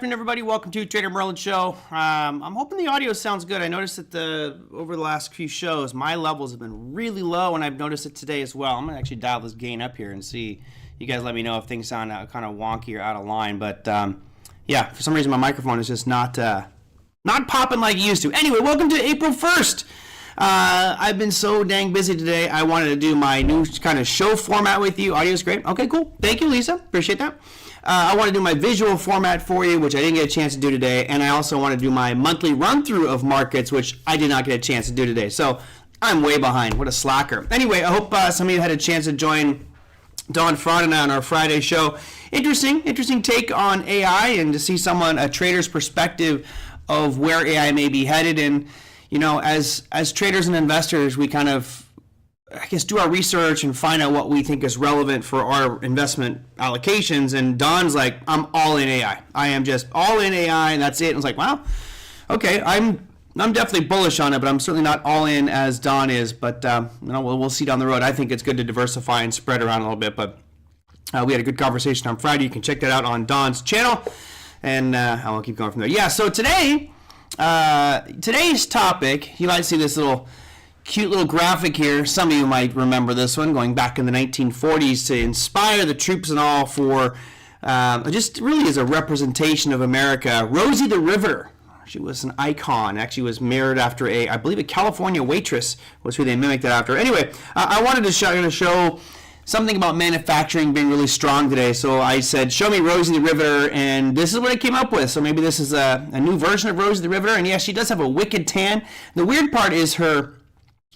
afternoon, everybody. Welcome to TraderMerlin show. I'm hoping the audio sounds good. I noticed that over the last few shows, my levels have been really low, and I've noticed it today as well. I'm going to actually dial this gain up here and see. You guys let me know if things sound kind of wonky or out of line. But yeah, for some reason, my microphone is just not popping like it used to. Anyway, welcome to April 1st. I've been so dang busy today. I wanted to do my new kind of show format with you. Audio's great. Okay, cool. Thank you, Lisa. Appreciate that. I want to do my visual format for you, which I didn't get a chance to do today. And I also want to do my monthly run-through of markets, which I did not get a chance to do today. So I'm way behind. What a slacker. Anyway, I hope some of you had a chance to join Don Friday on our Friday show. Interesting take on AI and to see a trader's perspective of where AI may be headed. And, you know, as traders and investors, we kind of, I guess, do our research and find out what we think is relevant for our investment allocations. And Don's like, I'm all in AI. I am just all in AI, and that's it. And I was like, wow, okay, I'm definitely bullish on it, but I'm certainly not all in as Don is. But we'll see down the road. I think it's good to diversify and spread around a little bit. But we had a good conversation on Friday. You can check that out on Don's channel, and I'll keep going from there. Yeah. So today's topic, you might see this cute little graphic here. Some of you might remember this one going back in the 1940s to inspire the troops and all for just really as a representation of America. Rosie the Riveter. She was an icon. Actually was mirrored after I believe a California waitress was who they mimicked it after. Anyway, I wanted to show something about manufacturing being really strong today. So I said, show me Rosie the Riveter, and this is what I came up with. So maybe this is a new version of Rosie the Riveter. And yes, she does have a wicked tan. The weird part is her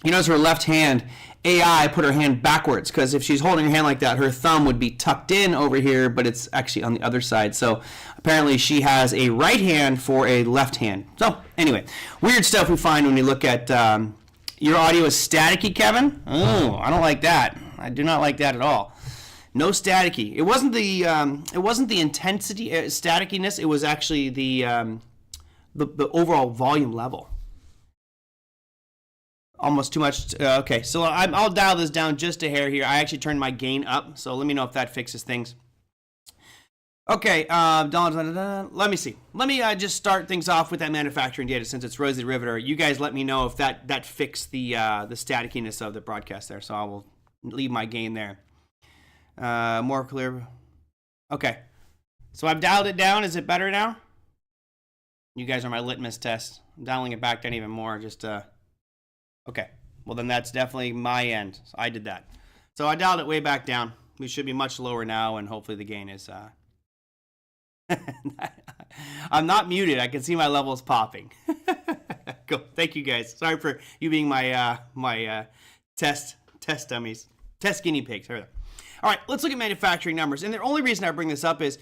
left hand, AI put her hand backwards, because if she's holding her hand like that, her thumb would be tucked in over here, but it's actually on the other side. So apparently she has a right hand for a left hand. So anyway, weird stuff we find when you look at your audio is staticky, Kevin. Oh, I don't like that. I do not like that at all. No staticky. It wasn't the intensity statickiness. It was actually the overall volume level. Almost too much. Okay, so I'll dial this down just a hair here. I actually turned my gain up, so let me know if that fixes things. Okay, let me see. Let me just start things off with that manufacturing data since it's Rosie the Riveter. You guys let me know if that fixed the statickiness of the broadcast there, so I will leave my gain there. More clear. Okay, so I've dialed it down. Is it better now? You guys are my litmus test. I'm dialing it back down even more, just okay, well then that's definitely my end. So I did that. So I dialed it way back down. We should be much lower now, and hopefully the gain is... I'm not muted. I can see my levels popping. Cool. Thank you guys. Sorry for you being my test dummies. Test guinea pigs. All right, let's look at manufacturing numbers. And the only reason I bring this up is,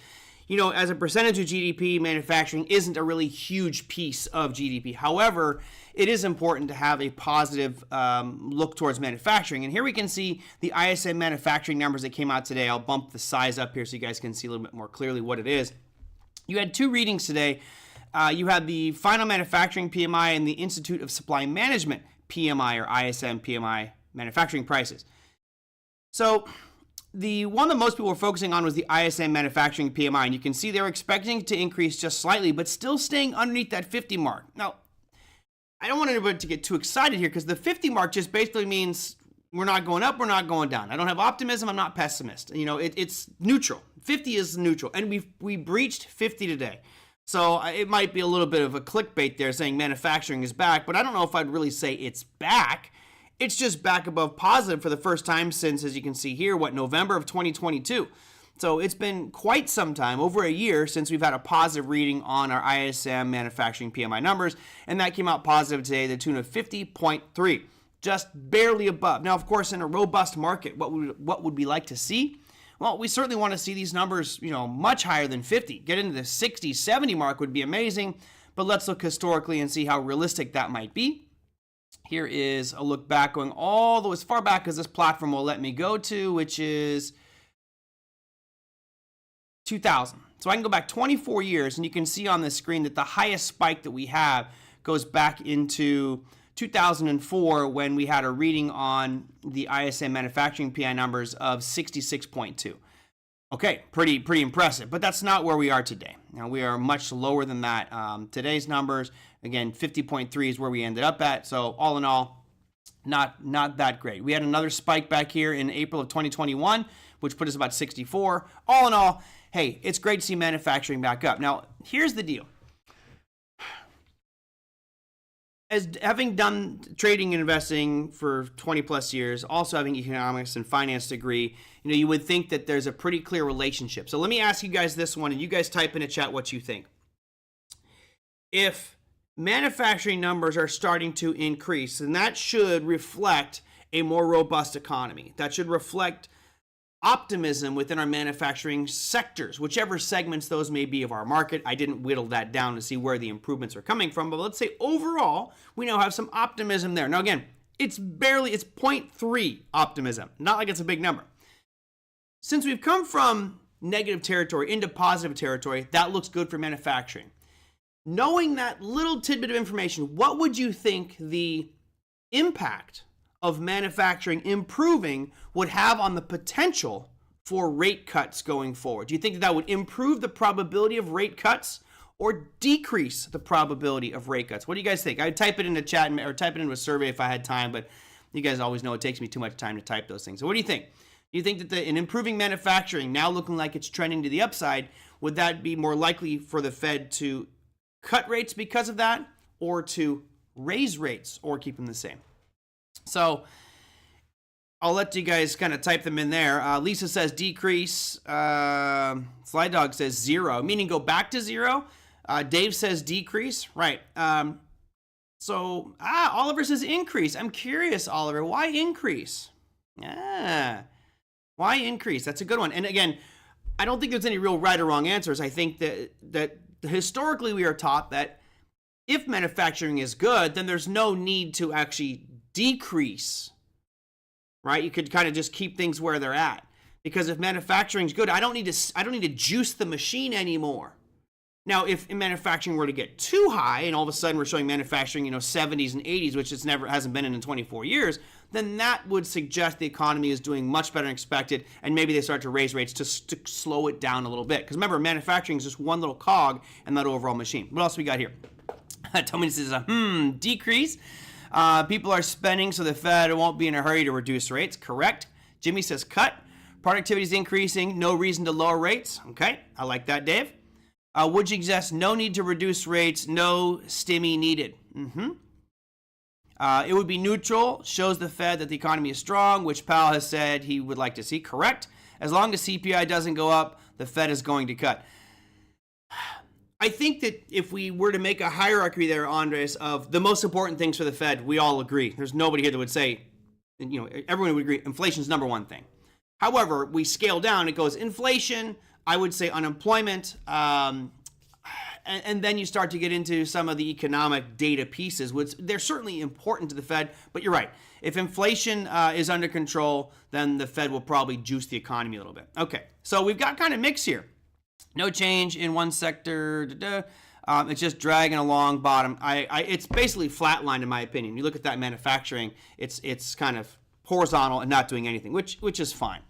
you know, as a percentage of GDP, manufacturing isn't a really huge piece of GDP. However, it is important to have a positive look towards manufacturing. And here we can see the ISM manufacturing numbers that came out today. I'll bump the size up here so you guys can see a little bit more clearly what it is. You had two readings today. You had the final manufacturing PMI and the Institute of Supply Management PMI or ISM PMI manufacturing prices. So the one that most people were focusing on was the ISM manufacturing PMI, and you can see they're expecting to increase just slightly, but still staying underneath that 50 mark. Now, I don't want anybody to get too excited here because the 50 mark just basically means we're not going up, we're not going down. I don't have optimism, I'm not pessimist. You know, it's neutral. 50 is neutral, and we breached 50 today. So it might be a little bit of a clickbait there saying manufacturing is back, but I don't know if I'd really say it's back. It's just back above positive for the first time since, as you can see here, November of 2022. So it's been quite some time, over a year, since we've had a positive reading on our ISM manufacturing PMI numbers, and that came out positive today, the tune of 50.3, just barely above. Now, of course, in a robust market, what would we like to see? Well, we certainly want to see these numbers, you know, much higher than 50. Get into the 60, 70 mark would be amazing, but let's look historically and see how realistic that might be. Here is a look back going all the way as far back as this platform will let me go to, which is 2000. So I can go back 24 years, and you can see on the screen that the highest spike that we have goes back into 2004 when we had a reading on the ISM manufacturing PI numbers of 66.2. Okay, pretty impressive, but that's not where we are today. Now, we are much lower than that. Today's numbers, again, 50.3 is where we ended up at. So all in all, not that great. We had another spike back here in April of 2021, which put us about 64. All in all, hey, it's great to see manufacturing back up. Now, here's the deal. As having done trading and investing for 20 plus years, also having economics and finance degree, you would think that there's a pretty clear relationship. So let me ask you guys this one, and you guys type in the chat what you think. If manufacturing numbers are starting to increase, then that should reflect a more robust economy. That should reflect optimism within our manufacturing sectors, whichever segments those may be of our market. I didn't whittle that down to see where the improvements are coming from, but let's say overall, we now have some optimism there. Now again, it's 0.3 optimism, not like it's a big number. Since we've come from negative territory into positive territory, that looks good for manufacturing. Knowing that little tidbit of information, what would you think the impact of manufacturing improving would have on the potential for rate cuts going forward? Do you think that would improve the probability of rate cuts or decrease the probability of rate cuts? What do you guys think? I'd type it in the chat or type it into a survey if I had time, but you guys always know it takes me too much time to type those things. So what do you think? Do you think that an improving manufacturing, now looking like it's trending to the upside, would that be more likely for the Fed to cut rates because of that, or to raise rates or keep them the same? So I'll let you guys kind of type them in there. Lisa says decrease. Slide Dog says 0, meaning go back to 0. Dave says decrease. Right. Oliver says increase. I'm curious, Oliver. Why increase? Why increase? That's a good one. And again, I don't think there's any real right or wrong answers. I think that historically we are taught that if manufacturing is good, then there's no need to actually decrease, right? You could kind of just keep things where they're at, because if manufacturing is good, I don't need to juice the machine anymore. Now, if manufacturing were to get too high, and all of a sudden we're showing manufacturing, 70s and 80s, which hasn't been in 24 years, then that would suggest the economy is doing much better than expected, and maybe they start to raise rates to slow it down a little bit. Because remember, manufacturing is just one little cog in that overall machine. What else we got here? Tommy says, decrease. People are spending, so the Fed won't be in a hurry to reduce rates. Correct. Jimmy says cut. Productivity is increasing. No reason to lower rates. Okay, I like that, Dave. Would you suggest no need to reduce rates, no stimmy needed? It would be neutral. Shows the Fed that the economy is strong, which Powell has said he would like to see. Correct. As long as CPI doesn't go up, the Fed is going to cut. I think that if we were to make a hierarchy there, Andres, of the most important things for the Fed, we all agree. There's nobody here that would say, everyone would agree, inflation's number one thing. However, we scale down, it goes inflation, I would say unemployment, and then you start to get into some of the economic data pieces, which they're certainly important to the Fed, but you're right. If inflation is under control, then the Fed will probably juice the economy a little bit. Okay, so we've got kind of mix here. No change in one sector. It's just dragging along bottom. It's basically flatlined in my opinion. You look at that manufacturing, it's kind of horizontal and not doing anything, which is fine.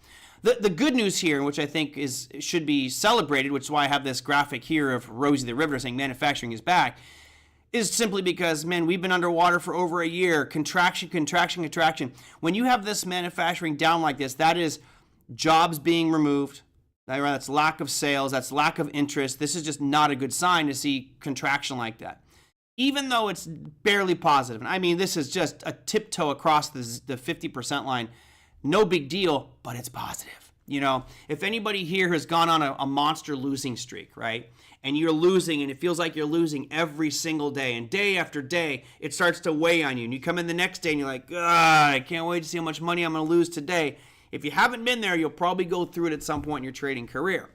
The good news here, which I think should be celebrated, which is why I have this graphic here of Rosie the Riveter saying manufacturing is back, is simply because, man, we've been underwater for over a year. Contraction. When you have this manufacturing down like this, that is jobs being removed. That's lack of sales. That's lack of interest. This is just not a good sign to see contraction like that, even though it's barely positive. And I mean, this is just a tiptoe across the 50% line. No big deal, but it's positive. If anybody here has gone on a monster losing streak, right? And you're losing, and it feels like you're losing every single day, and day after day, it starts to weigh on you. And you come in the next day and you're like, I can't wait to see how much money I'm going to lose today. If you haven't been there, you'll probably go through it at some point in your trading career.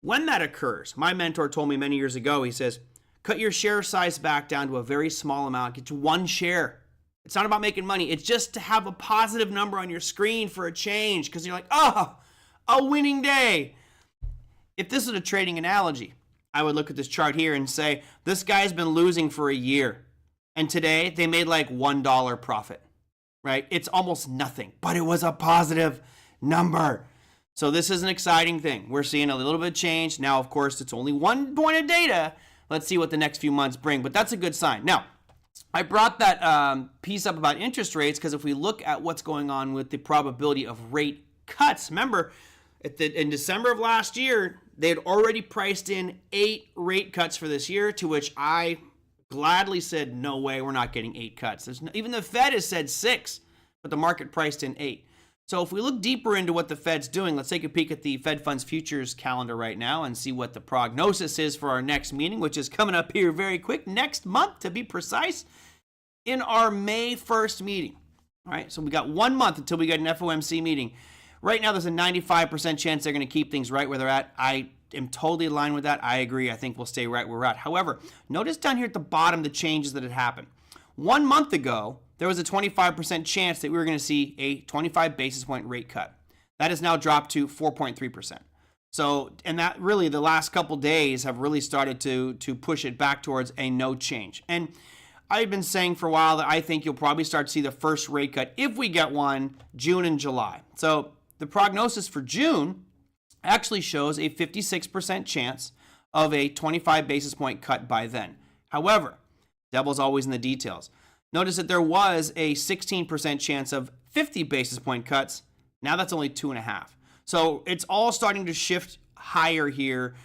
When that occurs, my mentor told me many years ago, he says, cut your share size back down to a very small amount. Get to one share. It's not about making money. It's just to have a positive number on your screen for a change, because you're like, a winning day. If this is a trading analogy, I would look at this chart here and say, this guy's been losing for a year, and today they made like $1 profit. Right? It's almost nothing, but it was a positive number. So this is an exciting thing. We're seeing a little bit of change. Now, of course, it's only 1 point of data. Let's see what the next few months bring, but that's a good sign. Now, I brought that piece up about interest rates because if we look at what's going on with the probability of rate cuts, remember, in December of last year, they had already priced in 8 rate cuts for this year, to which I gladly said, no way, we're not getting 8 cuts. Even the Fed has said 6, but the market priced in 8. So if we look deeper into what the Fed's doing, let's take a peek at the Fed Funds Futures calendar right now and see what the prognosis is for our next meeting, which is coming up here very quick, next month to be precise, in our May 1st meeting. All right, so we got 1 month until we get an FOMC meeting. Right now, there's a 95% chance they're going to keep things right where they're at. I am totally aligned with that. I agree. I think we'll stay right where we're at. However, notice down here at the bottom the changes that had happened. 1 month ago, there was a 25% chance that we were going to see a 25 basis point rate cut. That has now dropped to 4.3%. So, and that really, the last couple days have really started to push it back towards a no change. And I've been saying for a while that I think you'll probably start to see the first rate cut, if we get one, June and July. So the prognosis for June actually shows a 56% chance of a 25 basis point cut by then. However, devil's always in the details. Notice that there was a 16% chance of 50 basis point cuts. Now that's only 2.5. So it's all starting to shift higher here,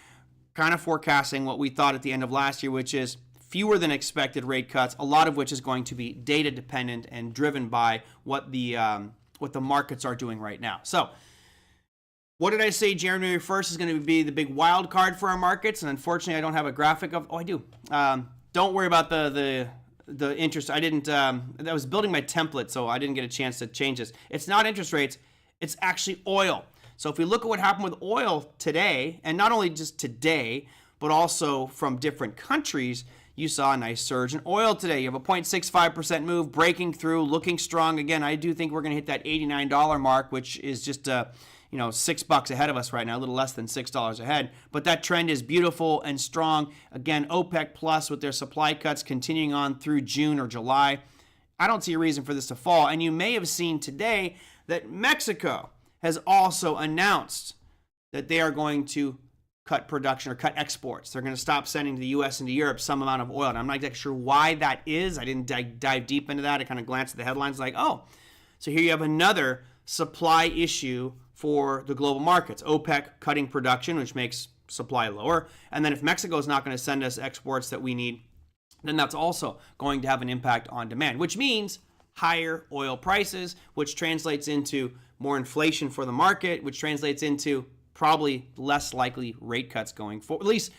kind of forecasting what we thought at the end of last year, which is fewer than expected rate cuts, a lot of which is going to be data dependent and driven by what the markets are doing right now. So what did I say? January 1st is going to be the big wild card for our markets, and unfortunately I don't have a graphic of, I do. Don't worry about the interest. I didn't, I was building my template, so I didn't get a chance to change this. It's not interest rates, it's actually oil. So if we look at what happened with oil today, and not only just today, but also from different countries, you saw a nice surge in oil today. You have a 0.65% move, breaking through, looking strong. Again, I do think we're going to hit that $89 mark, which is just $6 ahead of us right now, a little less than $6 ahead. But that trend is beautiful and strong. Again, OPEC Plus with their supply cuts continuing on through June or July. I don't see a reason for this to fall. And you may have seen today that Mexico has also announced that they are going to cut production or cut exports. They're going to stop sending to the U.S. and to Europe some amount of oil. And I'm not exactly sure why that is. I didn't dive deep into that. I kind of glanced at the headlines like, oh, so here you have another supply issue for the global markets. OPEC cutting production, which makes supply lower. And then if Mexico is not going to send us exports that we need, then that's also going to have an impact on demand, which means higher oil prices, which translates into more inflation for the market, which translates into probably less likely rate cuts going forward. At least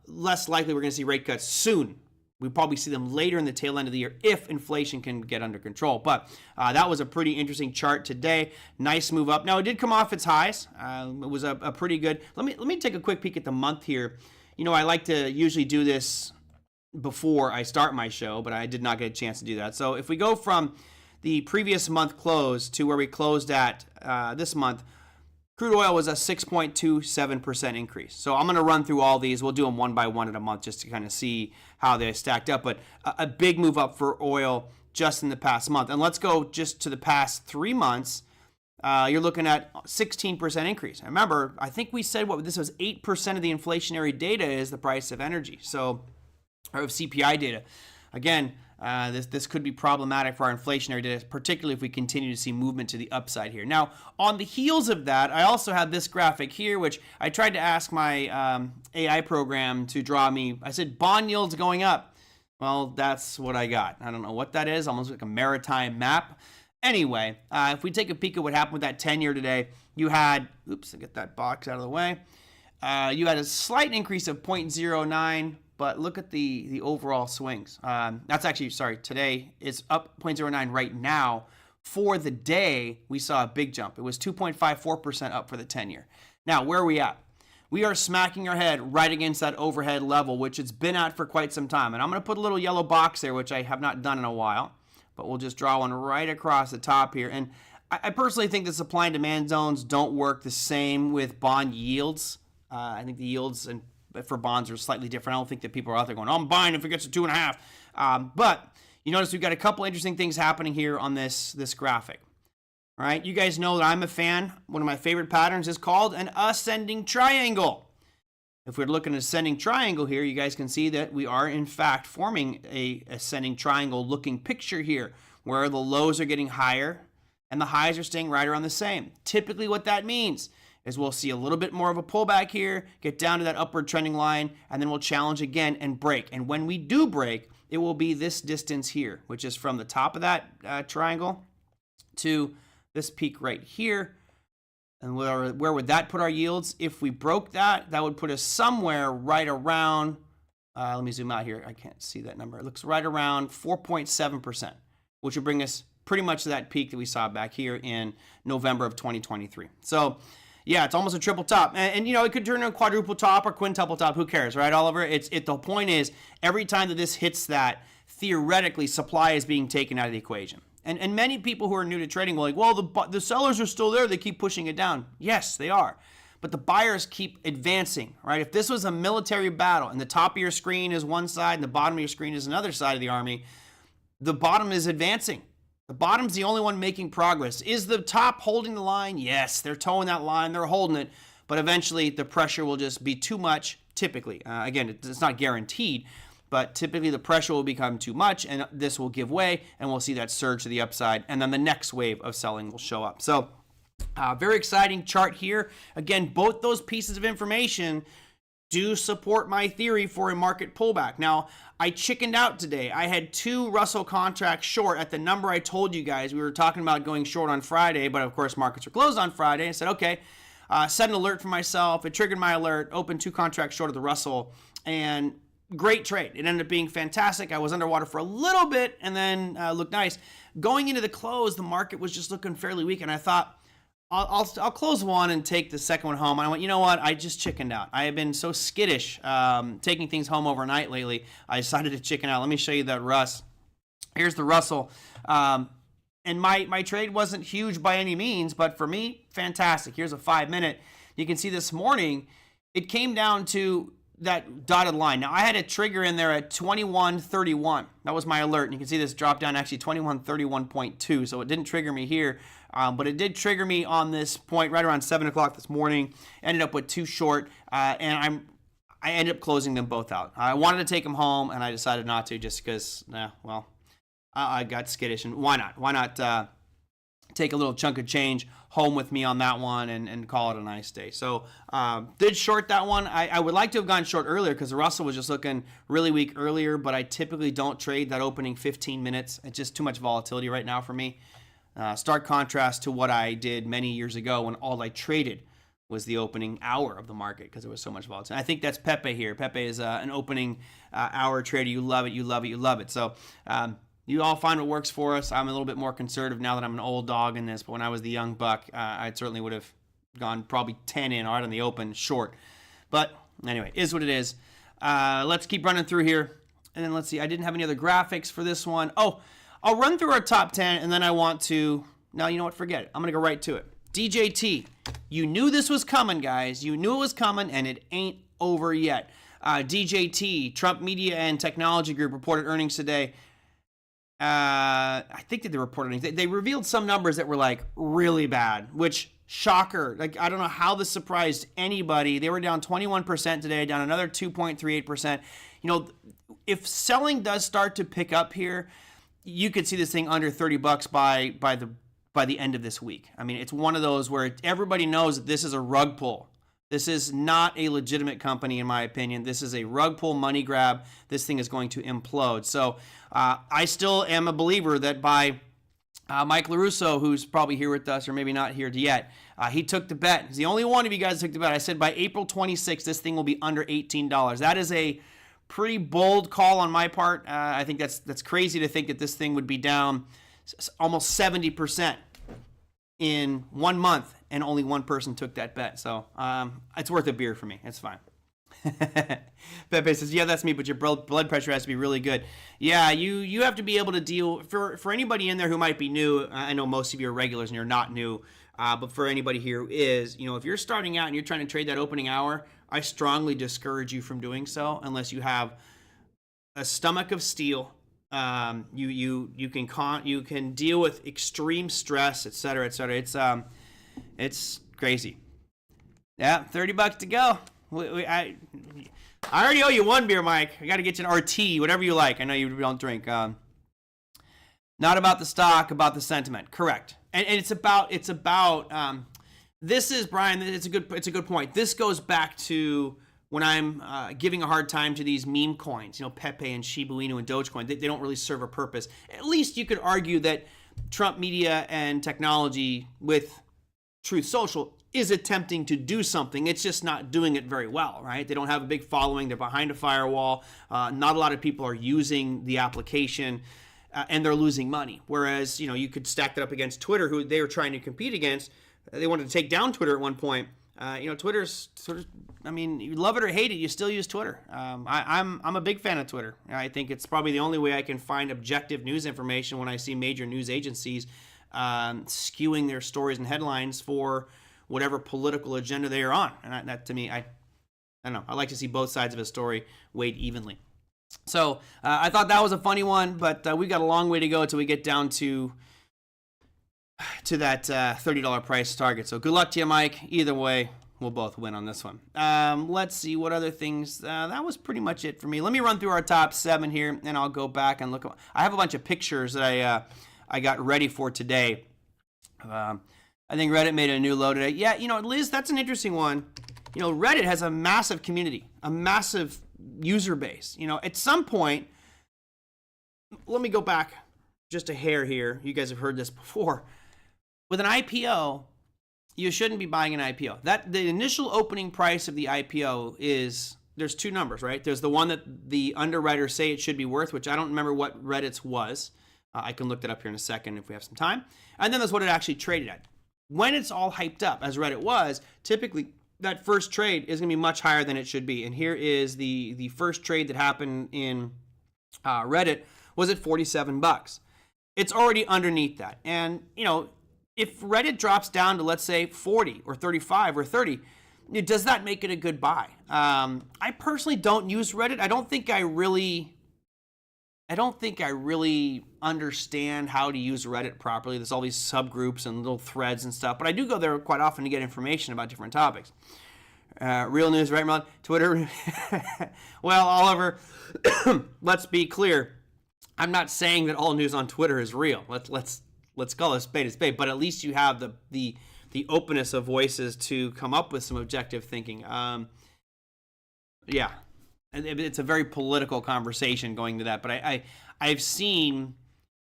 less likely we're going to see rate cuts soon. We'll probably see them later in the tail end of the year if inflation can get under control. But that was a pretty interesting chart today. Nice move up. Now, it did come off its highs. It was a pretty good. Let me take a quick peek at the month here. You know, I like to usually do this before I start my show, but I did not get a chance to do that. So if we go from the previous month close to where we closed at this month, crude oil was a 6.27% increase. So I'm going to run through all these. We'll do them one by one in a month just to kind of see how they stacked up. But a big move up for oil just in the past month. And let's go just to the past 3 months. You're looking at 16% increase. And remember, I think we said this was 8% of the inflationary data is the price of energy. So, or of CPI data. Again, this could be problematic for our inflationary data, particularly if we continue to see movement to the upside here. Now, on the heels of that, I also have this graphic here, which I tried to ask my AI program to draw me. I said, bond yields going up. Well, that's what I got. I don't know what that is, almost like a maritime map. Anyway, if we take a peek at what happened with that 10-year today, you had, oops, I get that box out of the way. You had a slight increase of 0.09. But look at the overall swings. That's actually, sorry, today it's up 0.09 right now. For the day, we saw a big jump. It was 2.54% up for the 10-year. Now, where are we at? We are smacking our head right against that overhead level, which it's been at for quite some time. And I'm going to put a little yellow box there, which I have not done in a while. But we'll just draw one right across the top here. And I personally think the supply and demand zones don't work the same with bond yields. I think the yields for bonds are slightly different. I don't think that people are out there going, oh, I'm buying if it gets to 2.5. But you notice we've got a couple interesting things happening here on this graphic. All right, you guys know that I'm a fan. One of my favorite patterns is called an ascending triangle. If we're looking at ascending triangle here, you guys can see that we are in fact forming a ascending triangle looking picture here, where the lows are getting higher and the highs are staying right around the same. Typically what that means is we'll see a little bit more of a pullback here, get down to that upward trending line, and then we'll challenge again and break. And when we do break, it will be this distance here, which is from the top of that triangle to this peak right here. And where would that put our yields? If we broke that, that would put us somewhere right around, let me zoom out here. I can't see that number. It looks right around 4.7%, which would bring us pretty much to that peak that we saw back here in November of 2023. So yeah, it's almost a triple top. And you know, it could turn into a quadruple top or quintuple top. Who cares, right, Oliver? The point is, every time that this hits that, theoretically, supply is being taken out of the equation. And many people who are new to trading will like, well, the sellers are still there. They keep pushing it down. Yes, they are. But the buyers keep advancing, right? If this was a military battle and the top of your screen is one side and the bottom of your screen is another side of the army, the bottom is advancing. The bottom's the only one making progress. Is the top holding the line? Yes, they're towing that line. They're holding it. But eventually, the pressure will just be too much, typically. Again, it's not guaranteed. But typically the pressure will become too much and this will give way and we'll see that surge to the upside, and then the next wave of selling will show up. So very exciting chart here. Again, both those pieces of information do support my theory for a market pullback. Now, I chickened out today. I had 2 Russell contracts short at the number I told you guys. We were talking about going short on Friday, but of course markets were closed on Friday. I said, okay, set an alert for myself. It triggered my alert, opened 2 contracts short of the Russell, and great trade. It ended up being fantastic. I was underwater for a little bit and then looked nice. Going into the close, the market was just looking fairly weak, and I thought, I'll close one and take the second one home. And I went, you know what? I just chickened out. I have been so skittish taking things home overnight lately. I decided to chicken out. Let me show you that Russ. Here's the Russell. And my trade wasn't huge by any means, but for me, fantastic. Here's a 5-minute. You can see this morning, it came down to that dotted line. Now, I had a trigger in there at 21.31. That was my alert. And you can see this drop down actually 21.31.2. So it didn't trigger me here, but it did trigger me on this point right around 7 o'clock this morning. Ended up with 2 short, and I ended up closing them both out. I wanted to take them home, and I decided not to just because, I got skittish. And why not? Why not take a little chunk of change home with me on that one and call it a nice day. So did short that one. I would like to have gone short earlier because the Russell was just looking really weak earlier, but I typically don't trade that opening 15 minutes. It's just too much volatility right now for me. Stark contrast to what I did many years ago when all I traded was the opening hour of the market because there was so much volatility. I think that's Pepe here. Pepe is an opening hour trader. You love it, you love it, you love it. So you all find what works for us. I'm a little bit more conservative now that I'm an old dog in this, but when I was the young buck, I certainly would have gone probably 10 in right on the open short. But anyway, is what it is. Let's keep running through here. And then let's see, I didn't have any other graphics for this one. Oh, I'll run through our top 10, and then I want to, no, you know what, forget it. I'm going to go right to it. DJT, you knew this was coming, guys. You knew it was coming, and it ain't over yet. DJT, Trump Media and Technology Group, reported earnings today. I think that they reported earnings. They revealed some numbers that were like really bad, which shocker. Like, I don't know how this surprised anybody. They were down 21% today, down another 2.38%. You know, if selling does start to pick up here, you could see this thing under $30 by the end of this week. I mean, it's one of those where everybody knows that this is a rug pull. This is not a legitimate company, in my opinion. This is a rug pull money grab. This thing is going to implode. So I still am a believer that by Mike LaRusso, who's probably here with us or maybe not here yet, he took the bet. He's the only one of you guys who took the bet. I said by April 26th, this thing will be under $18. That is a pretty bold call on my part. I think that's crazy to think that this thing would be down almost 70% in 1 month, and only one person took that bet. So it's worth a beer for me. It's fine. Pepe says, yeah, that's me, but your blood pressure has to be really good. Yeah, you have to be able to deal, for anybody in there who might be new, I know most of you are regulars and you're not new, but for anybody here who is, you know, if you're starting out and you're trying to trade that opening hour, I strongly discourage you from doing so unless you have a stomach of steel You can deal with extreme stress, et cetera, et cetera. It's crazy. Yeah, $30 to go. I already owe you one beer, Mike. I got to get you an RT, whatever you like. I know you don't drink. Not about the stock, about the sentiment. Correct. And it's about. This is, Brian. It's a good point. This goes back to when I'm giving a hard time to these meme coins, Pepe and Shiba Inu and Dogecoin. They don't really serve a purpose. At least you could argue that Trump media and technology with Truth Social is attempting to do something. It's just not doing it very well, right? They don't have a big following. They're behind a firewall. Not a lot of people are using the application, and they're losing money. Whereas, you could stack that up against Twitter, who they were trying to compete against. They wanted to take down Twitter at one point. Twitter's sort of, you love it or hate it, you still use Twitter. I'm a big fan of Twitter. I think it's probably the only way I can find objective news information when I see major news agencies skewing their stories and headlines for whatever political agenda they are on. And that to me, I don't know. I like to see both sides of a story weighed evenly. So I thought that was a funny one, but we got a long way to go until we get down to that $30 price target. So good luck to you, Mike. Either way, we'll both win on this one. Let's see what other things. That was pretty much it for me. Let me run through our top 7 here, and I'll go back and look. I have a bunch of pictures that I got ready for today. I think Reddit made a new low today. Yeah, Liz, that's an interesting one. Reddit has a massive community, a massive user base. At some point, let me go back just a hair here. You guys have heard this before. With an IPO, you shouldn't be buying an IPO. The initial opening price of the IPO is, there's 2 numbers, right? There's the one that the underwriters say it should be worth, which I don't remember what Reddit's was. I can look that up here in a second if we have some time. And then there's what it actually traded at. When it's all hyped up, as Reddit was, typically that first trade is going to be much higher than it should be. And here is the first trade that happened in Reddit was at $47. It's already underneath that. And, if Reddit drops down to, let's say, 40 or 35 or 30, does that make it a good buy? I personally don't use Reddit. I don't think I really understand how to use Reddit properly. There's all these subgroups and little threads and stuff, but I do go there quite often to get information about different topics. Real news, right, Merlin? Twitter. Well, Oliver, let's be clear. I'm not saying that all news on Twitter is real. Let's call a spade a spade, but at least you have the openness of voices to come up with some objective thinking. Yeah. It's a very political conversation going to that, but I've seen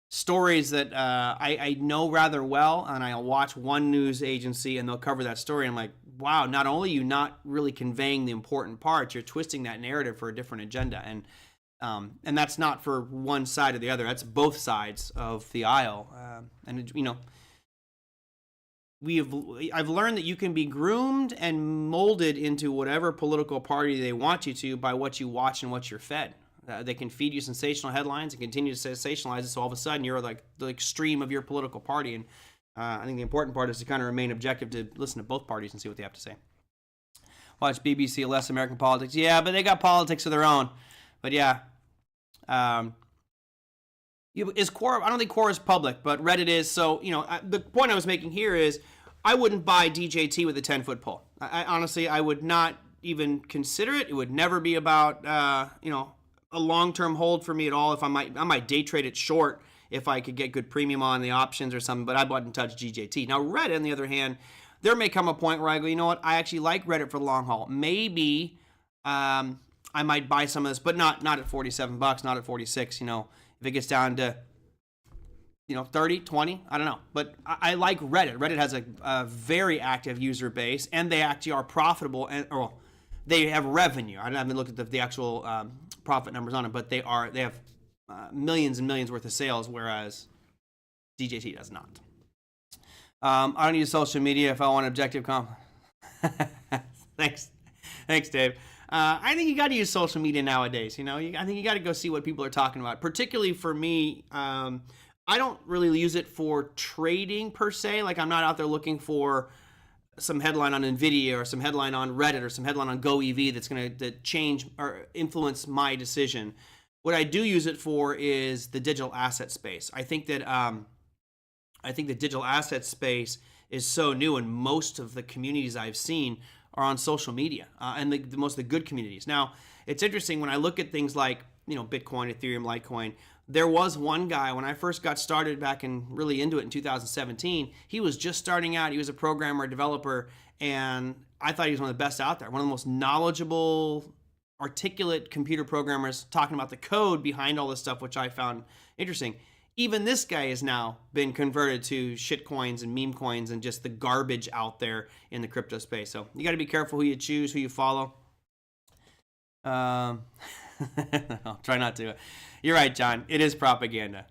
stories that I know rather well, and I'll watch one news agency and they'll cover that story, and I'm like, wow, not only are you not really conveying the important parts, you're twisting that narrative for a different agenda, and that's not for one side or the other. That's both sides of the aisle, I've learned that you can be groomed and molded into whatever political party they want you to by what you watch and what you're fed. They can feed you sensational headlines and continue to sensationalize it, so all of a sudden you're like the extreme of your political party. And I think the important part is to kind of remain objective, to listen to both parties and see what they have to say. Watch BBC, less American politics. Yeah, but they got politics of their own. But yeah. Is Quora? I don't think Quora is public, but Reddit is. So, the point I was making here is I wouldn't buy DJT with a 10-foot pole. Honestly, I would not even consider it. It would never be about, a long-term hold for me at all. I might day trade it short if I could get good premium on the options or something, but I wouldn't touch DJT. Now, Reddit, on the other hand, there may come a point where I go, you know what? I actually like Reddit for the long haul. Maybe I might buy some of this, but not at $47, not at 46, if it gets down to 30, 20, I don't know. But I like Reddit. Reddit has a very active user base, and they actually are profitable, or they have revenue. I haven't looked at the actual profit numbers on it, but they have millions and millions worth of sales, whereas DJT does not. I don't use social media if I want objective comp. Thanks, Dave. I think you got to use social media nowadays. I think you got to go see what people are talking about. Particularly for me, I don't really use it for trading per se. Like, I'm not out there looking for some headline on NVIDIA or some headline on Reddit or some headline on GOEV that's going to change or influence my decision. What I do use it for is the digital asset space. I think that the digital asset space is so new, and most of the communities I've seen are on social media, and most of the good communities. Now, it's interesting when I look at things like, Bitcoin, Ethereum, Litecoin. There was one guy when I first got started back and really into it in 2017. He was just starting out. He was a programmer, developer, and I thought he was one of the best out there. One of the most knowledgeable, articulate computer programmers, talking about the code behind all this stuff, which I found interesting. Even this guy has now been converted to shit coins and meme coins and just the garbage out there in the crypto space. So you got to be careful who you choose, who you follow. I'll try not to. You're right, John. It is propaganda.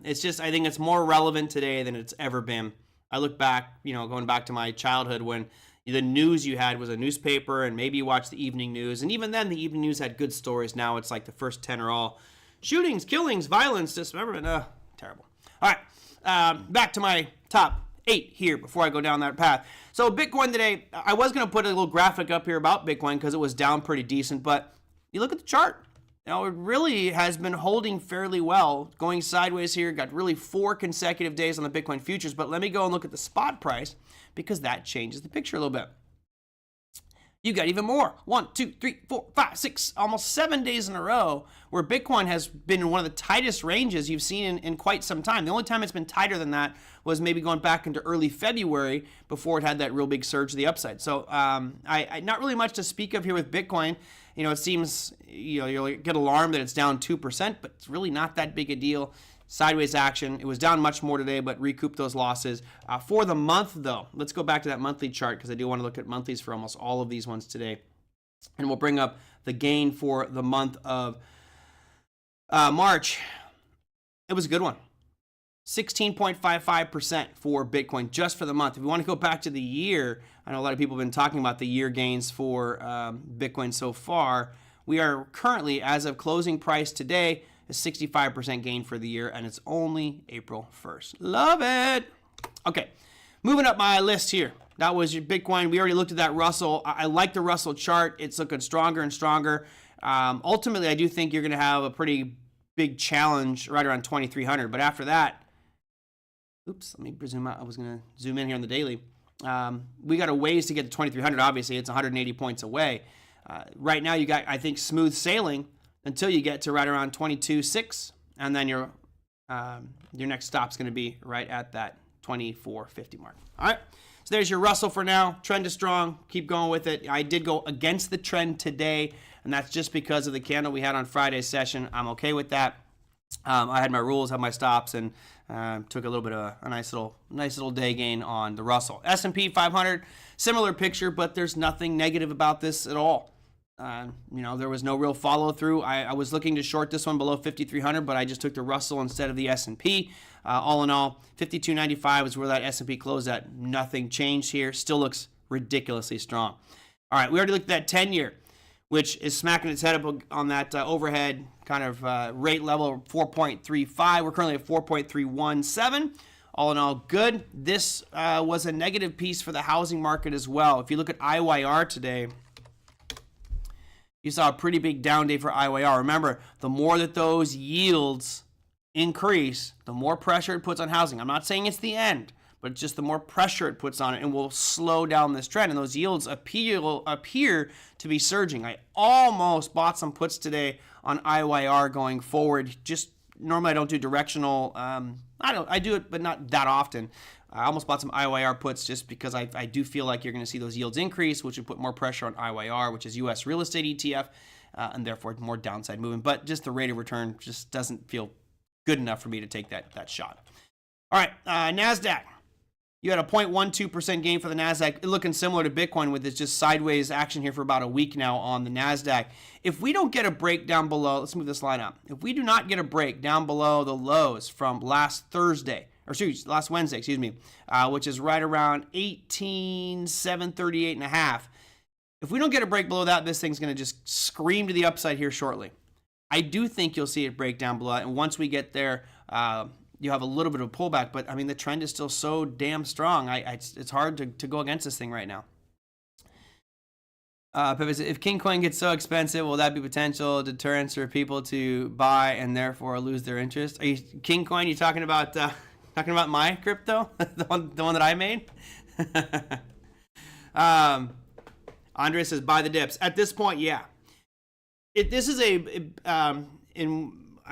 It's just, I think it's more relevant today than it's ever been. I look back, going back to my childhood when the news you had was a newspaper and maybe you watched the evening news. And even then, the evening news had good stories. Now it's like the first 10 are all shootings, killings, violence, dismemberment. Terrible. All right, back to my top 8 here before I go down that path. So Bitcoin today, I was going to put a little graphic up here about Bitcoin because it was down pretty decent. But you look at the chart. It really has been holding fairly well, going sideways here. Got really 4 consecutive days on the Bitcoin futures. But let me go and look at the spot price because that changes the picture a little bit. You got even more. 1, 2, 3, 4, 5, 6, almost 7 days in a row where Bitcoin has been in one of the tightest ranges you've seen in quite some time. The only time it's been tighter than that was maybe going back into early February before it had that real big surge to the upside. So I not really much to speak of here with Bitcoin. It seems you'll get alarmed that it's down 2%, but it's really not that big a deal. Sideways action. It was down much more today, but recouped those losses. For the month, though, let's go back to that monthly chart because I do want to look at monthlies for almost all of these ones today. And we'll bring up the gain for the month of March. It was a good one. 16.55% for Bitcoin just for the month. If you want to go back to the year, I know a lot of people have been talking about the year gains for Bitcoin so far. We are currently, as of closing price today, a 65% gain for the year, and it's only April 1st. Love it. Okay, moving up my list here. That was your Bitcoin. We already looked at that Russell. I like the Russell chart. It's looking stronger and stronger. Ultimately, I do think you're going to have a pretty big challenge right around 2,300. But after that, oops, let me zoom out. I was going to zoom in here on the daily. We got a ways to get to 2,300. Obviously, it's 180 points away. Right now, you got, I think, smooth sailing until you get to right around 22.6, and then your next stop's going to be right at that 24.50 mark. All right, so there's your Russell for now. Trend is strong. Keep going with it. I did go against the trend today, and that's just because of the candle we had on Friday's session. I'm okay with that. I had my rules, had my stops, and took a little bit of a nice little day gain on the Russell. S&P 500, similar picture, but there's nothing negative about this at all. There was no real follow through. I was looking to short this one below 5,300, but I just took the Russell instead of the S&P. All in all, 52.95 is where that S&P closed at. Nothing changed here. Still looks ridiculously strong. All right, we already looked at that 10-year, which is smacking its head up on that overhead kind of rate level, 4.35. We're currently at 4.317. All in all, good. This was a negative piece for the housing market as well. If you look at IYR today, you saw a pretty big down day for IYR. Remember, the more that those yields increase, the more pressure it puts on housing. I'm not saying it's the end, but just the more pressure it puts on it and will slow down this trend. And those yields appear to be surging. I almost bought some puts today on IYR going forward. Just normally I don't do directional. I do it, but not that often. I almost bought some IYR puts just because I do feel like you're going to see those yields increase, which would put more pressure on IYR, which is U.S. real estate ETF, and therefore more downside movement. But just the rate of return just doesn't feel good enough for me to take that shot. All right, NASDAQ. You had a 0.12% gain for the NASDAQ, looking similar to Bitcoin with this just sideways action here for about a week now on the NASDAQ. If we don't get a break down below, let's move this line up. If we do not get a break down below the lows from last Wednesday, which is right around 18,738.5. If we don't get a break below that, this thing's going to just scream to the upside here shortly. I do think you'll see it break down below it, and once we get there, you have a little bit of a pullback, but I mean, the trend is still so damn strong. It's hard to go against this thing right now. Pepe said, if King Coin gets so expensive, will that be potential deterrence for people to buy and therefore lose their interest? Are you King Coin? You talking about my crypto, the one that I made? Andre says, buy the dips. At this point, yeah. This is I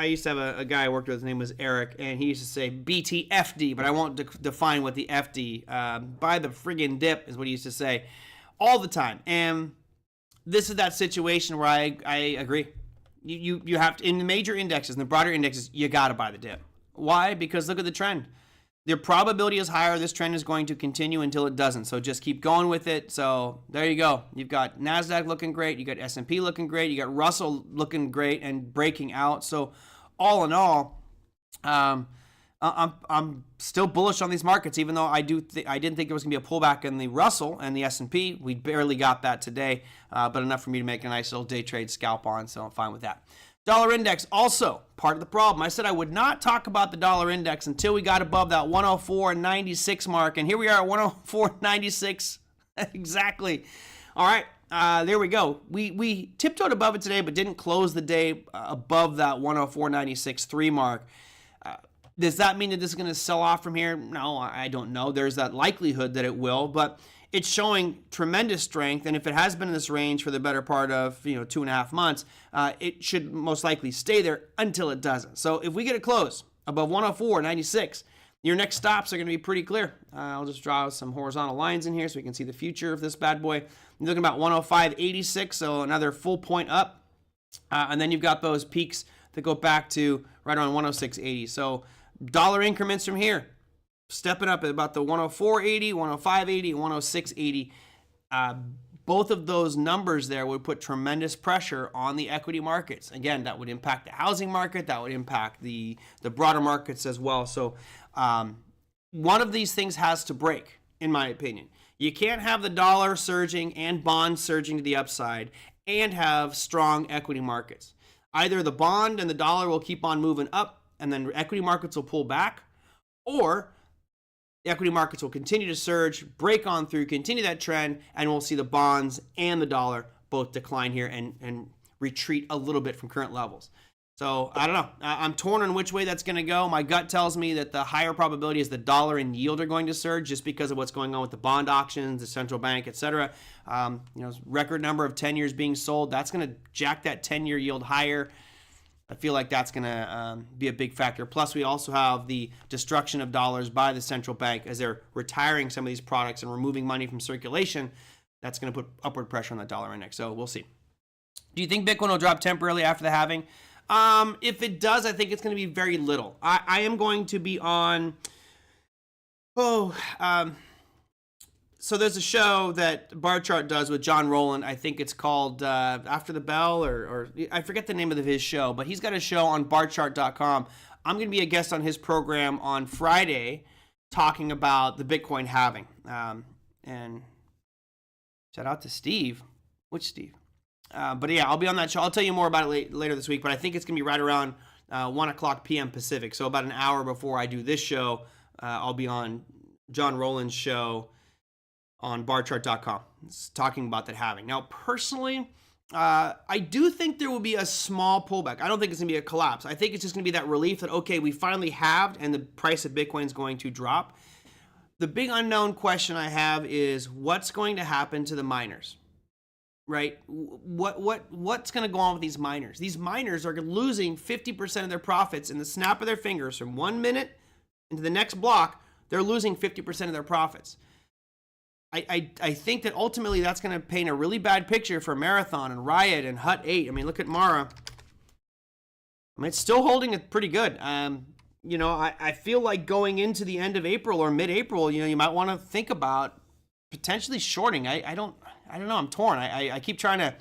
used to have a guy I worked with, his name was Eric, and he used to say BTFD, but I won't define what the FD, buy the friggin' dip is what he used to say all the time. And this is that situation where I agree. You have to, in the major indexes, in the broader indexes, you got to buy the dip. Why? Because look at the trend. The probability is higher. This trend is going to continue until it doesn't. So just keep going with it. So there you go. You've got NASDAQ looking great. You got S&P looking great. You got Russell looking great and breaking out. So all in all, I'm still bullish on these markets, even though I didn't think there was going to be a pullback in the Russell and the S&P. We barely got that today, but enough for me to make a nice little day trade scalp on. So I'm fine with that. Dollar index, also part of the problem. I said I would not talk about the dollar index until we got above that 104.96 mark, and here we are at 104.96 exactly. All right, there we go. We tiptoed above it today, but didn't close the day above that 104.96.3 mark. Does that mean that this is going to sell off from here? No, I don't know. There's that likelihood that it will, but it's showing tremendous strength, and if it has been in this range for the better part of 2.5 months, it should most likely stay there until it doesn't. So if we get it close above 104.96, your next stops are going to be pretty clear. I'll just draw some horizontal lines in here so we can see the future of this bad boy. You're looking about 105.86, so another full point up, and then you've got those peaks that go back to right around 106.80. So dollar increments from here, stepping up at about the 104.80, 105.80, 106.80. Both of those numbers there would put tremendous pressure on the equity markets. Again, that would impact the housing market. That would impact the broader markets as well. So one of these things has to break, in my opinion. You can't have the dollar surging and bonds surging to the upside and have strong equity markets. Either the bond and the dollar will keep on moving up and then equity markets will pull back, or the equity markets will continue to surge, break on through, continue that trend, and we'll see the bonds and the dollar both decline here and retreat a little bit from current levels. So I don't know. I'm torn on which way that's going to go. My gut tells me that the higher probability is the dollar and yield are going to surge just because of what's going on with the bond auctions, the central bank, etc. Record number of 10 years being sold. That's going to jack that 10-year yield higher. I feel like that's going to be a big factor. Plus, we also have the destruction of dollars by the central bank as they're retiring some of these products and removing money from circulation. That's going to put upward pressure on that dollar index. So we'll see. Do you think Bitcoin will drop temporarily after the halving? If it does, I think it's going to be very little. I am going to be on... So there's a show that Bar Chart does with John Rowland. I think it's called After the Bell, or I forget the name of his show, but he's got a show on barchart.com. I'm going to be a guest on his program on Friday talking about the Bitcoin halving. And shout out to Steve. Which Steve? But yeah, I'll be on that show. I'll tell you more about it later this week, but I think it's going to be right around 1 o'clock p.m. Pacific. So about an hour before I do this show, I'll be on John Rowland's show on barchart.com. It's talking about that halving. Now, personally, I do think there will be a small pullback. I don't think it's going to be a collapse. I think it's just going to be that relief that, okay, we finally halved and the price of Bitcoin is going to drop. The big unknown question I have is what's going to happen to the miners, right? What's going to go on with these miners? These miners are losing 50% of their profits in the snap of their fingers from 1 minute into the next block. They're losing 50% of their profits. I think that ultimately that's going to paint a really bad picture for Marathon and Riot and Hut 8. I mean, look at Mara. I mean, it's still holding it pretty good. I feel like going into the end of April or mid-April, you might want to think about potentially shorting. I don't know. I'm torn. I keep trying to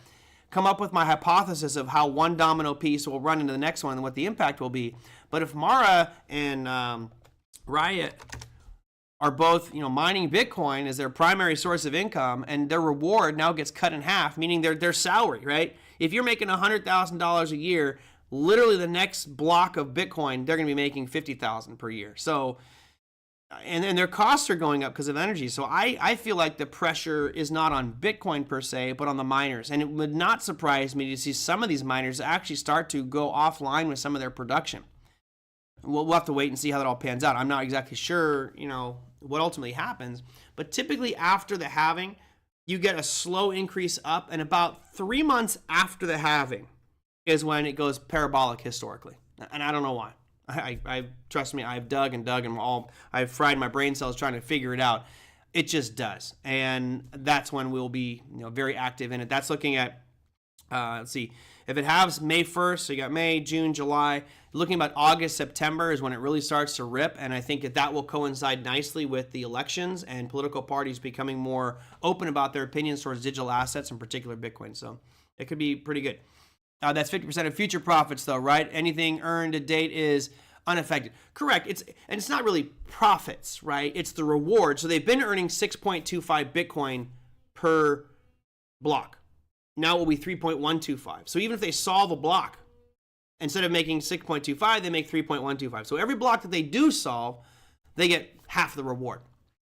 come up with my hypothesis of how one domino piece will run into the next one and what the impact will be. But if Mara and Riot are both, mining Bitcoin as their primary source of income, and their reward now gets cut in half, meaning their salary, right? If you're making $100,000 a year, literally the next block of Bitcoin, they're going to be making $50,000 per year. So and their costs are going up because of energy. So I feel like the pressure is not on Bitcoin per se, but on the miners. And it would not surprise me to see some of these miners actually start to go offline with some of their production. We'll have to wait and see how that all pans out. I'm not exactly sure, what ultimately happens. But typically after the halving, you get a slow increase up, and about 3 months after the halving is when it goes parabolic historically. And I don't know why. I trust me, I've dug and I've fried my brain cells trying to figure it out. It just does. And that's when we'll be, very active in it. That's looking at, let's see, if it halves May 1st, so you got May, June, July, looking about August, September is when it really starts to rip. And I think that will coincide nicely with the elections and political parties becoming more open about their opinions towards digital assets, in particular Bitcoin. So it could be pretty good. That's 50% of future profits, though, right? Anything earned to date is unaffected. Correct. It's not really profits, right? It's the reward. So they've been earning 6.25 Bitcoin per block. Now it will be 3.125. So even if they solve a block, instead of making 6.25, they make 3.125. So every block that they do solve, they get half the reward.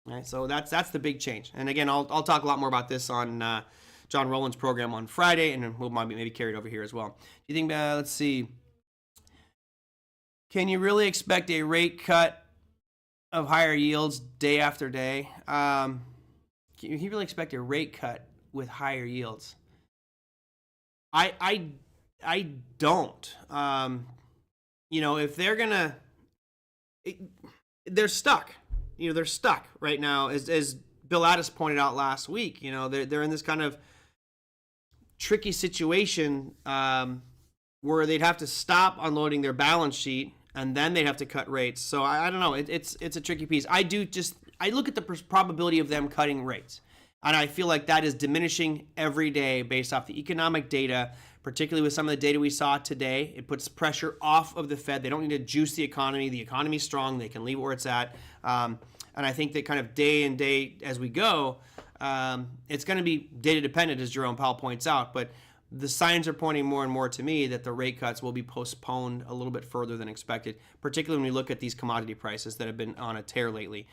Right? So that's the big change. And again, I'll talk a lot more about this on John Rowland's program on Friday, and we'll maybe carry it over here as well. Do you think, let's see, can you really expect a rate cut of higher yields day after day? Can you really expect a rate cut with higher yields? I don't. If they're gonna, they're stuck. They're stuck right now, as Bill Addis pointed out last week. They're in this kind of tricky situation where they'd have to stop unloading their balance sheet, and then they'd have to cut rates. So I don't know. It's a tricky piece. I look at the probability of them cutting rates, and I feel like that is diminishing every day based off the economic data, particularly with some of the data we saw today. It puts pressure off of the Fed. They don't need to juice the economy. The economy's strong. They can leave it where it's at. And I think that kind of day and day as we go, it's going to be data dependent, as Jerome Powell points out. But the signs are pointing more and more to me that the rate cuts will be postponed a little bit further than expected, particularly when we look at these commodity prices that have been on a tear lately.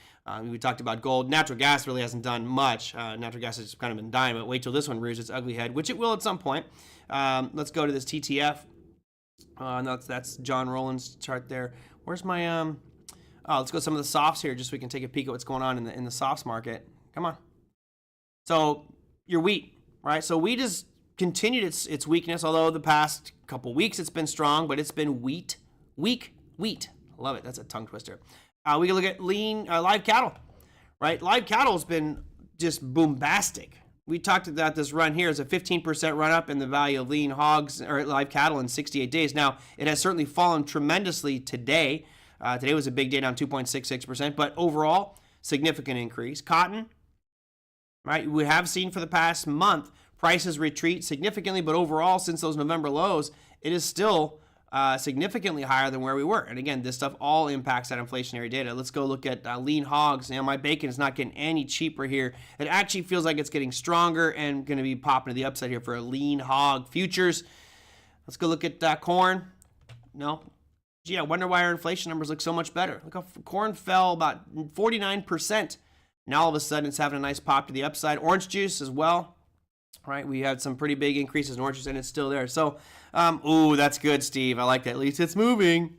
We talked about gold. Natural gas really hasn't done much. Natural gas has kind of been dying, but wait till this one rears its ugly head, which it will at some point. Let's go to this TTF. That's John Rowland's chart there. Where's my... let's go to some of the softs here just so we can take a peek at what's going on in the softs market. Come on. So your wheat, right? So wheat has continued its weakness, although the past couple weeks it's been strong, but it's been weak wheat. Love it. That's a tongue twister. We can look at lean live cattle, right? Live cattle has been just boombastic. We talked about this run here as a 15% run up in the value of lean hogs or live cattle in 68 days. Now, it has certainly fallen tremendously today. Today was a big day, down 2.66%, but overall, significant increase. Cotton, right? We have seen for the past month prices retreat significantly, but overall, since those November lows, it is still significantly higher than where we were. And again, this stuff all impacts that inflationary data. Let's go look at lean hogs. My bacon is not getting any cheaper here. It actually feels like it's getting stronger and going to be popping to the upside here for a lean hog futures. Let's go look at corn. No. Gee, I wonder why our inflation numbers look so much better. Look how corn fell about 49%. Now all of a sudden it's having a nice pop to the upside. Orange juice as well. Right, we had some pretty big increases in orange juice, and it's still there. So, ooh, that's good, Steve. I like that. At least it's moving.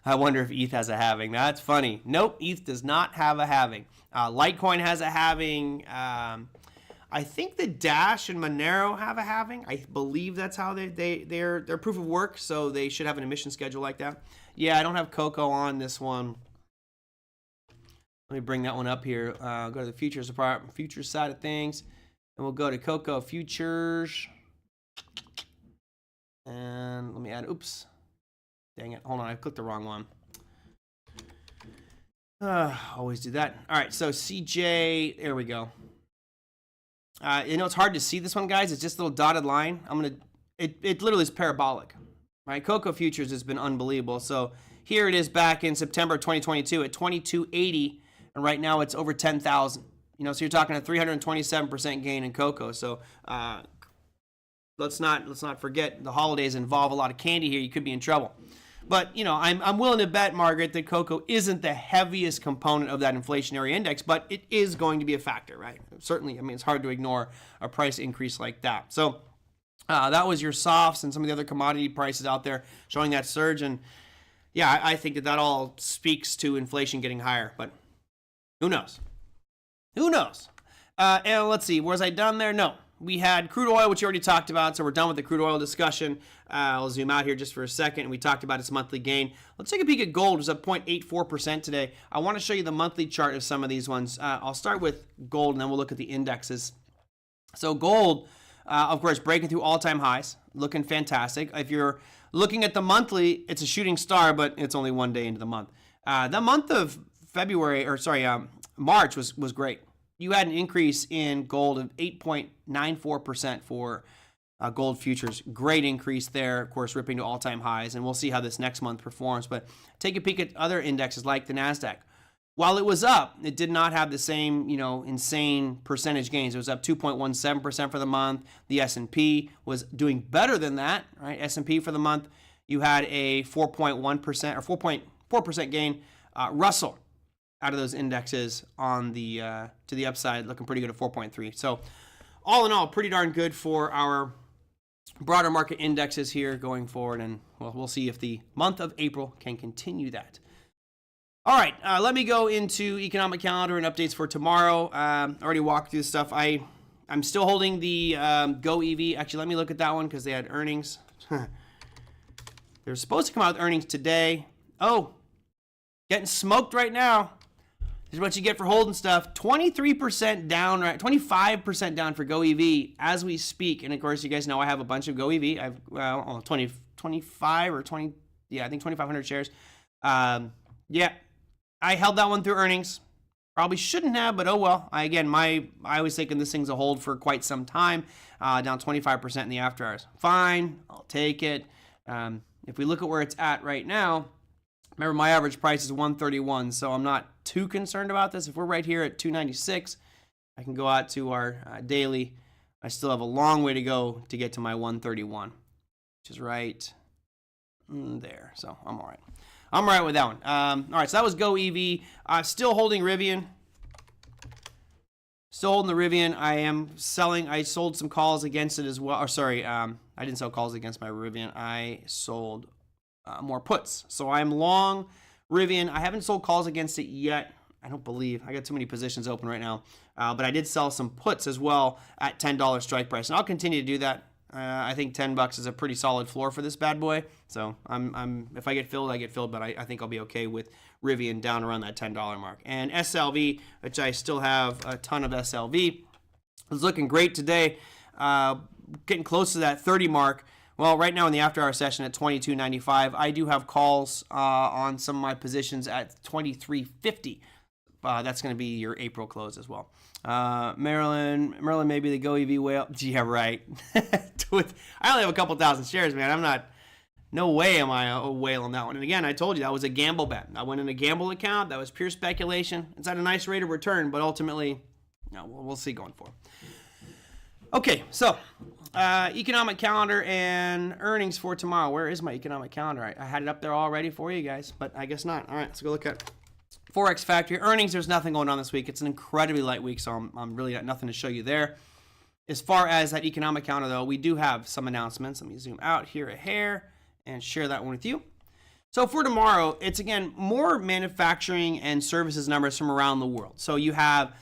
I wonder if ETH has a halving. That's funny. Nope, ETH does not have a halving. Litecoin has a halving. I think the Dash and Monero have a halving. I believe that's how they're proof of work, so they should have an emission schedule like that. Yeah, I don't have Cocoa on this one. Let me bring that one up here. Go to the futures side of things. And we'll go to Cocoa Futures. And let me add, oops. Dang it. Hold on, I clicked the wrong one. Always do that. All right, so CJ, there we go. It's hard to see this one, guys. It's just a little dotted line. It literally is parabolic. Right? Cocoa Futures has been unbelievable. So here it is back in September 2022 at 2280, and right now it's over 10,000. So you're talking a 327% gain in cocoa. So let's not forget the holidays involve a lot of candy here. You could be in trouble. But, you know, I'm willing to bet, Margaret, that cocoa isn't the heaviest component of that inflationary index, but it is going to be a factor, right? Certainly, I mean, it's hard to ignore a price increase like that. So that was your softs and some of the other commodity prices out there showing that surge. And yeah, I think that all speaks to inflation getting higher, but who knows? Who knows? And let's see, was I done there? No. We had crude oil, which you already talked about, so we're done with the crude oil discussion. I'll zoom out here just for a second. We talked about its monthly gain. Let's take a peek at gold. It was up 0.84% today. I want to show you the monthly chart of some of these ones. I'll start with gold, and then we'll look at the indexes. So gold, of course, breaking through all-time highs, looking fantastic. If you're looking at the monthly, it's a shooting star, but it's only one day into the month. The month of March was great. You had an increase in gold of 8.94% for gold futures. Great increase there, of course, ripping to all-time highs, and we'll see how this next month performs. But take a peek at other indexes like the NASDAQ. While it was up, it did not have the same, insane percentage gains. It was up 2.17% for the month. The S&P was doing better than that, right? S&P for the month, you had a 4.1% or 4.4% gain. Russell, out of those indexes on the to the upside, looking pretty good at 4.3. So all in all, pretty darn good for our broader market indexes here going forward, and we'll see if the month of April can continue that. All right, let me go into economic calendar and updates for tomorrow. Already walked through this stuff. I'm still holding the GOEV. Actually, let me look at that one because they had earnings. They're supposed to come out with earnings today. Oh, getting smoked right now. This is what you get for holding stuff. 23% down, right? 25% down for GOEV as we speak. And of course, you guys know I have a bunch of GOEV. I've 25 or 20, I think 2,500 shares. Yeah, I held that one through earnings. Probably shouldn't have, but oh well. I was thinking this thing's a hold for quite some time. Down 25% in the after hours. Fine, I'll take it. If we look at where it's at right now, remember, my average price is 131, so I'm not too concerned about this. If we're right here at 296, I can go out to our daily. I still have a long way to go to get to my 131, which is right there. So I'm all right. I'm all right with that one. All right, so that was GOEV. Still holding Rivian. Still holding the Rivian. I am selling. I sold some calls against it as well. Or sorry, I didn't sell calls against my Rivian. I sold more puts. So I'm long Rivian. I haven't sold calls against it yet. I don't believe. I got too many positions open right now. But I did sell some puts as well at $10 strike price. And I'll continue to do that. I think $10 is a pretty solid floor for this bad boy. So if I get filled, I get filled. But I think I'll be okay with Rivian down around that $10 mark. And SLV, which I still have a ton of SLV, is looking great today. Getting close to that 30 mark. Well, right now in the after-hour session at $22.95, I do have calls on some of my positions at $23.50. That's going to be your April close as well. Merlin, maybe the GOEV whale. Yeah, right. I only have a couple thousand shares, man. No way am I a whale on that one. And again, I told you that was a gamble bet. I went in a gamble account. That was pure speculation. It's at a nice rate of return, but ultimately, we'll see going forward. Okay, so economic calendar and earnings for tomorrow. Where is my economic calendar? I had it up there already for you guys, but I guess not. All right, let's go look at Forex Factory. Earnings, there's nothing going on this week. It's an incredibly light week, so I'm really got nothing to show you there. As far as that economic calendar, though, we do have some announcements. Let me zoom out here a hair and share that one with you. So for tomorrow, it's, again, more manufacturing and services numbers from around the world. So you have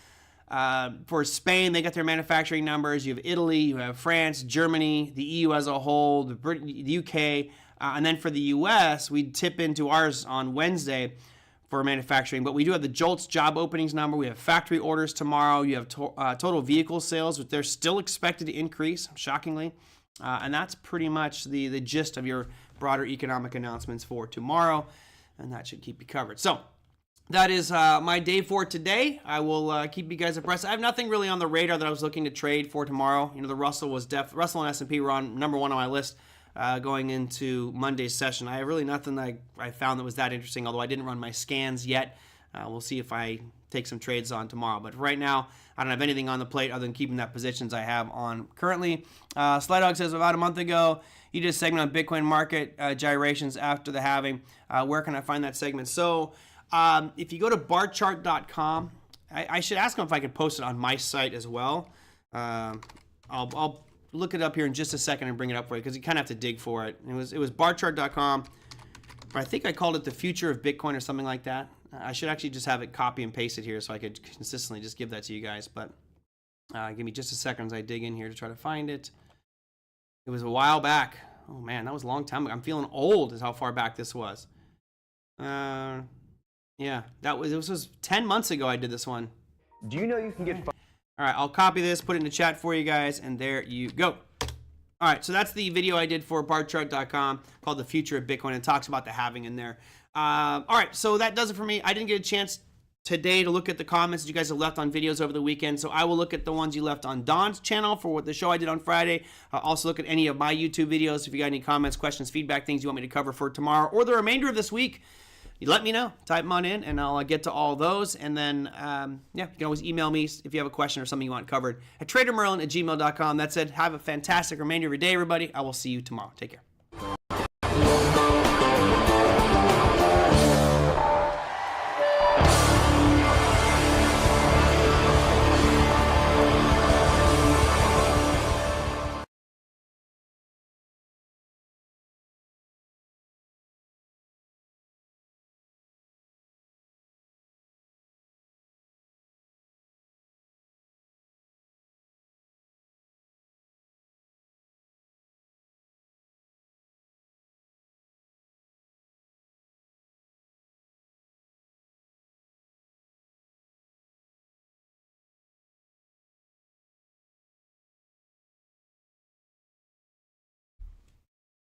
for Spain, they got their manufacturing numbers. You have Italy, you have France, Germany, the EU as a whole, the UK, and then for the US, we tip into ours on Wednesday for manufacturing. But we do have the JOLTS job openings number. We have factory orders tomorrow. You have total vehicle sales, which they're still expected to increase, shockingly. And that's pretty much the gist of your broader economic announcements for tomorrow, and that should keep you covered. So that is my day for today. I will keep you guys abreast. I have nothing really on the radar that I was looking to trade for tomorrow. The Russell Russell and S&P were on number one on my list going into Monday's session. I have really nothing that I found that was that interesting, although I didn't run my scans yet. We'll see if I take some trades on tomorrow. But right now, I don't have anything on the plate other than keeping that positions I have on currently. Sly Dog says, about a month ago, you did a segment on Bitcoin market gyrations after the halving. Where can I find that segment? So if you go to barchart.com, I should ask them if I could post it on my site as well. I'll look it up here in just a second and bring it up for you because you kind of have to dig for it. It was barchart.com. I think I called it the future of Bitcoin or something like that. I should actually just have it copy and paste it here so I could consistently just give that to you guys. But give me just a second as I dig in here to try to find it. It was a while back. Oh man, that was a long time ago. I'm feeling old is how far back this was. Yeah, this was 10 months ago I did this one. Do you know you can get... All right, I'll copy this, put it in the chat for you guys, and there you go. All right, so that's the video I did for barchart.com called The Future of Bitcoin. It talks about the halving in there. All right, so that does it for me. I didn't get a chance today to look at the comments that you guys have left on videos over the weekend, so I will look at the ones you left on Don's channel for what the show I did on Friday. I'll also look at any of my YouTube videos. If you got any comments, questions, feedback, things you want me to cover for tomorrow or the remainder of this week, you let me know. Type them on in, and I'll get to all those. And then, you can always email me if you have a question or something you want covered at TraderMerlin@gmail.com. That said, have a fantastic remainder of your day, everybody. I will see you tomorrow. Take care.